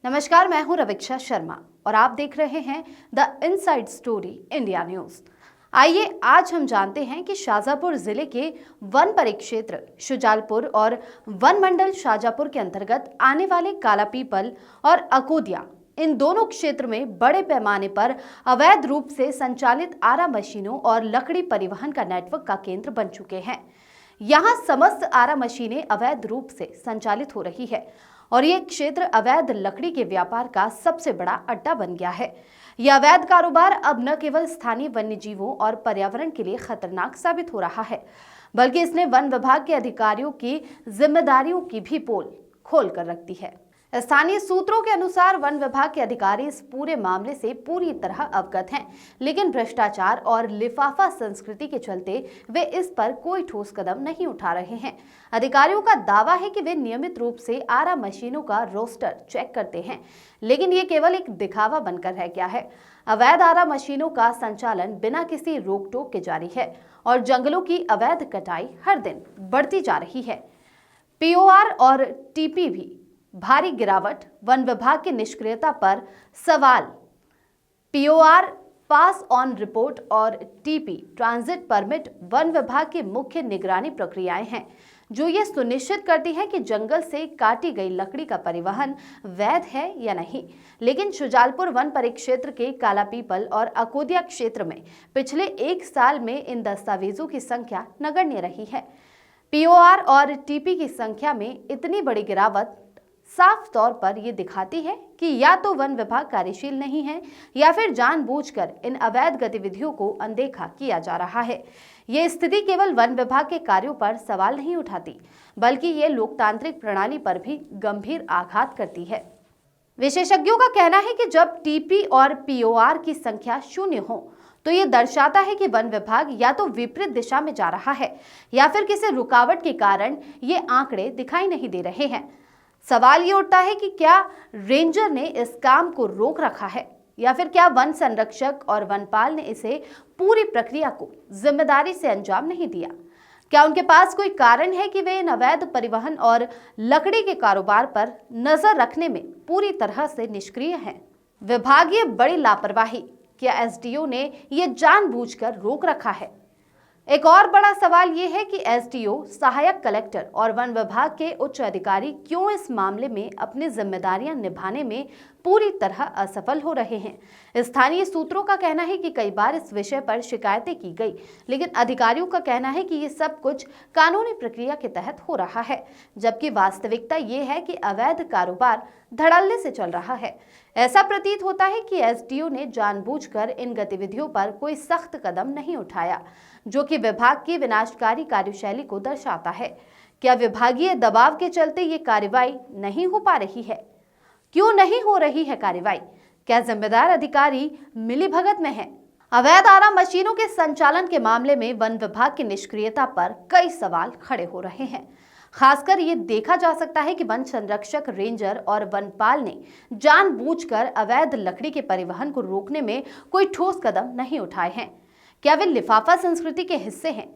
नमस्कार, मैं हूं रविक्षा शर्मा और आप देख रहे हैं the inside story India news. आइए आज हम जानते हैं कि शाजापुर जिले के वन परिक्षेत्र शुजालपुर और वन मंडल शाजापुर के अंतर्गत आने वाले कालापीपल और अकोदिया, इन दोनों क्षेत्र में बड़े पैमाने पर अवैध रूप से संचालित आरा मशीनों और लकड़ी परिवहन का नेटवर्क का केंद्र बन चुके हैं। यहाँ समस्त आरा मशीनें अवैध रूप से संचालित हो रही है और ये क्षेत्र अवैध लकड़ी के व्यापार का सबसे बड़ा अड्डा बन गया है। यह अवैध कारोबार अब न केवल स्थानीय वन्यजीवों और पर्यावरण के लिए खतरनाक साबित हो रहा है, बल्कि इसने वन विभाग के अधिकारियों की जिम्मेदारियों की भी पोल खोल कर रखती है। स्थानीय सूत्रों के अनुसार वन विभाग के अधिकारी इस पूरे मामले से पूरी तरह अवगत हैं, लेकिन भ्रष्टाचार और लिफाफा संस्कृति के चलते वे इस पर कोई ठोस कदम नहीं उठा रहे हैं। अधिकारियों का दावा है कि वे नियमित रूप से आरा मशीनों का रोस्टर चेक करते हैं, लेकिन ये केवल एक दिखावा बनकर रह गया है। अवैध आरा मशीनों का संचालन बिना किसी रोक टोक के जारी है और जंगलों की अवैध कटाई हर दिन बढ़ती जा रही है। पीओआर और टीपी भी भारी गिरावट, वन विभाग की निष्क्रियता पर सवाल। पीओआर पास ऑन रिपोर्ट और टीपी ट्रांजिट परमिट वन विभाग की मुख्य निगरानी प्रक्रियाएं हैं जो ये सुनिश्चित करती है कि जंगल से काटी गई लकड़ी का परिवहन वैध है या नहीं। लेकिन शुजालपुर वन परिक्षेत्र के कालापीपल और अकोदिया क्षेत्र में पिछले एक साल में इन दस्तावेजों की संख्या नगण्य रही है। पीओआर और टीपी की संख्या में इतनी बड़ी गिरावट साफ तौर पर यह दिखाती है कि या तो वन विभाग कार्यशील नहीं है या फिर जानबूझकर इन अवैध गतिविधियों को अनदेखा किया जा रहा है। ये स्थिति केवल वन विभाग के कार्यों पर सवाल नहीं उठाती, बल्कि ये लोकतांत्रिक प्रणाली पर भी गंभीर आघात करती है। विशेषज्ञों का कहना है कि जब टीपी और पीओआर की संख्या शून्य हो तो ये दर्शाता है कि वन विभाग या तो विपरीत दिशा में जा रहा है या फिर किसी रुकावट के कारण ये आंकड़े दिखाई नहीं दे रहे हैं। सवाल ये उठता है कि क्या रेंजर ने इस काम को रोक रखा है या फिर क्या वन संरक्षक और वनपाल ने इसे पूरी प्रक्रिया को जिम्मेदारी से अंजाम नहीं दिया? क्या उनके पास कोई कारण है कि वे इन अवैध परिवहन और लकड़ी के कारोबार पर नजर रखने में पूरी तरह से निष्क्रिय हैं? विभागीय बड़ी लापरवाही, क्या एसडीओ ने यह जानबूझकर रोक रखा है? एक और बड़ा सवाल यह है कि एसडीओ, सहायक कलेक्टर और वन विभाग के उच्च अधिकारी क्यों इस मामले में अपनी जिम्मेदारियां निभाने में पूरी तरह असफल हो रहे हैं। स्थानीय सूत्रों का कहना है कि कई बार इस विषय पर शिकायतें की गई, लेकिन अधिकारियों का कहना है कि ये सब कुछ कानूनी प्रक्रिया के तहत हो रहा है, जबकि वास्तविकता ये है कि अवैध कारोबार धड़ल्ले से चल रहा है। ऐसा प्रतीत होता है कि एसडीओ ने जानबूझकर इन गतिविधियों पर कोई सख्त कदम नहीं उठाया, जो कि विभाग की विनाशकारी कार्यशैली को दर्शाता है। क्या विभागीय दबाव के चलते ये कार्रवाई नहीं हो पा रही है? क्यों नहीं हो रही है कार्रवाई? क्या जिम्मेदार अधिकारी मिलीभगत में हैं? अवैध आरा मशीनों के संचालन के मामले में वन विभाग की निष्क्रियता पर कई सवाल खड़े हो रहे हैं। खासकर ये देखा जा सकता है कि वन संरक्षक, रेंजर और वनपाल ने जानबूझकर अवैध लकड़ी के परिवहन को रोकने में कोई ठोस कदम नहीं उठाए हैं। क्या वे लिफाफा संस्कृति के हिस्से हैं,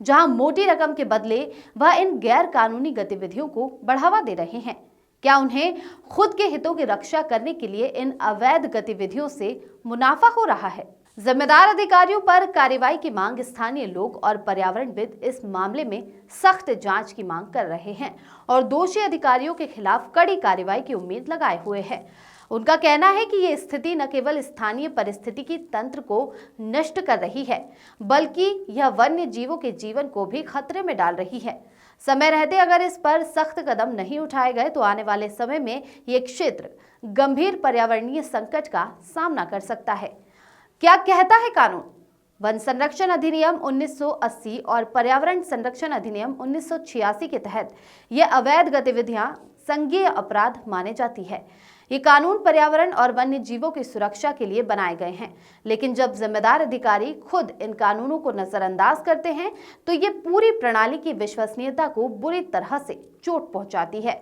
जहां मोटी रकम के बदले वह इन गैर कानूनी गतिविधियों को बढ़ावा दे रहे हैं? क्या उन्हें खुद के हितों की रक्षा करने के लिए इन अवैध गतिविधियों से मुनाफा हो रहा है? जिम्मेदार अधिकारियों पर कार्रवाई की मांग स्थानीय लोग और पर्यावरणविद इस मामले में सख्त जांच की मांग कर रहे हैं और दोषी अधिकारियों के खिलाफ कड़ी कार्रवाई की उम्मीद लगाए हुए हैं। उनका कहना है कि ये स्थिति न केवल स्थानीय पारिस्थितिकी तंत्र को नष्ट कर रही है, बल्कि यह वन्य जीवों के जीवन को भी खतरे में डाल रही है। समय रहते अगर इस पर सख्त कदम नहीं उठाए गए तो आने वाले समय में ये क्षेत्र गंभीर पर्यावरणीय संकट का सामना कर सकता है। क्या कहता है कानून? वन संरक्षण अधिनियम 1980 और पर्यावरण संरक्षण अधिनियम 1986 के तहत ये अवैध गतिविधियां संज्ञेय अपराध माने जाती है। ये कानून पर्यावरण और वन्य जीवों की सुरक्षा के लिए बनाए गए हैं, लेकिन जब जिम्मेदार अधिकारी खुद इन कानूनों को नजरअंदाज करते हैं तो ये पूरी प्रणाली की विश्वसनीयता को बुरी तरह से चोट पहुंचाती है।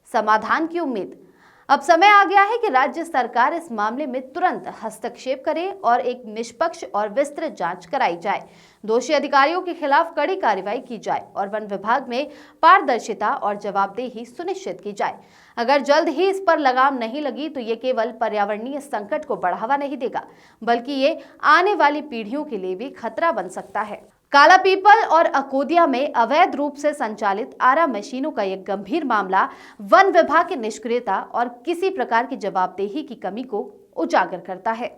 समाधान की उम्मीद। अब समय आ गया है कि राज्य सरकार इस मामले में तुरंत हस्तक्षेप करे और एक निष्पक्ष और विस्तृत जांच कराई जाए। दोषी अधिकारियों के खिलाफ कड़ी कार्रवाई की जाए और वन विभाग में पारदर्शिता और जवाबदेही सुनिश्चित की जाए। अगर जल्द ही इस पर लगाम नहीं लगी तो ये केवल पर्यावरणीय संकट को बढ़ावा नहीं देगा, बल्कि ये आने वाली पीढ़ियों के लिए भी खतरा बन सकता है। काला पीपल और अकोदिया में अवैध रूप से संचालित आरा मशीनों का एक गंभीर मामला वन विभाग की निष्क्रियता और किसी प्रकार की जवाबदेही की कमी को उजागर करता है।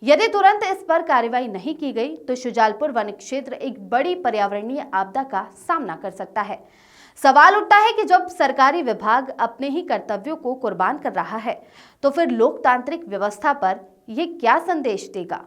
यदि तुरंत इस पर कार्रवाई नहीं की गई तो शुजालपुर वन क्षेत्र एक बड़ी पर्यावरणीय आपदा का सामना कर सकता है। सवाल उठता है कि जब सरकारी विभाग अपने ही कर्तव्यों को कुर्बान कर रहा है तो फिर लोकतांत्रिक व्यवस्था पर यह क्या संदेश देगा।